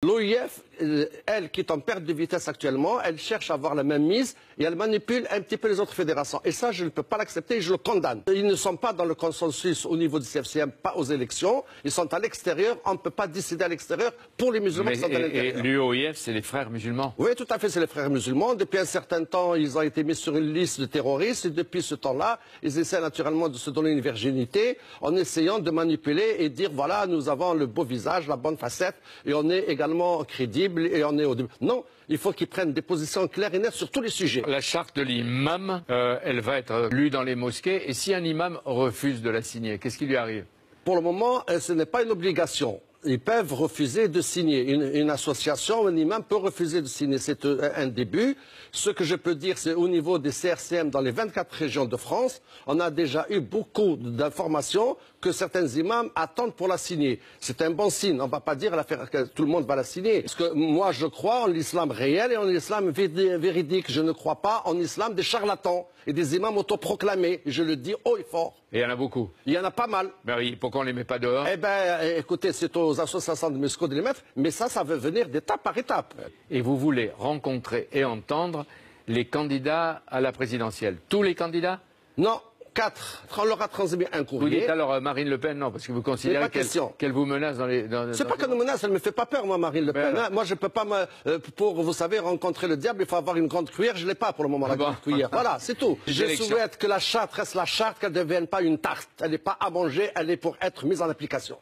L'OIF, elle, qui est en perte de vitesse actuellement, elle cherche à avoir la même mise et elle manipule un petit peu les autres fédérations. Et ça, je ne peux pas l'accepter et je le condamne. Ils ne sont pas dans le consensus au niveau du CFCM, pas aux élections. Ils sont à l'extérieur. On ne peut pas décider à l'extérieur pour les musulmans qui sont à l'intérieur. Et l'UOIF, c'est les frères musulmans? Oui, tout à fait, c'est les frères musulmans. Depuis un certain temps, ils ont été mis sur une liste de terroristes. Et depuis ce temps-là, ils essaient naturellement de se donner une virginité en essayant de manipuler et dire, voilà, nous avons le beau visage, la bonne facette, et on est également crédible et on est au début. Non, il faut qu'ils prennent des positions claires et nettes sur tous les sujets. La charte de l'imam, elle va être lue dans les mosquées. Et si un imam refuse de la signer, qu'est-ce qui lui arrive? Pour le moment, ce n'est pas une obligation. Ils peuvent refuser de signer. Une association, un imam peut refuser de signer. C'est un début. Ce que je peux dire, c'est au niveau des CRCM dans les 24 régions de France, on a déjà eu beaucoup d'informations que certains imams attendent pour la signer. C'est un bon signe. On ne va pas dire que tout le monde va la signer. Parce que moi, je crois en l'islam réel et en l'islam véridique. Je ne crois pas en l'islam des charlatans et des imams autoproclamés. Je le dis haut et fort. Et il y en a beaucoup. Il y en a pas mal. Ben oui, pourquoi on ne les met pas dehors? Eh bien, écoutez, c'est aux associations de musco de les mettre, mais ça va venir d'étape par étape. Et vous voulez rencontrer et entendre les candidats à la présidentielle? Tous les candidats? Non, 4. On leur a transmis un courrier. Vous dites alors Marine Le Pen, non, parce que vous considérez qu'elle vous menace dans les... C'est pas qu'elle nous menace, elle me fait pas peur, moi, Marine Le Pen. Hein. Moi, je peux pas, pour, vous savez, rencontrer le diable, il faut avoir une grande cuillère. Je l'ai pas pour le moment, la grande cuillère. Voilà, c'est tout. Je souhaite que la charte reste la charte, qu'elle ne devienne pas une tarte. Elle n'est pas à manger, elle est pour être mise en application.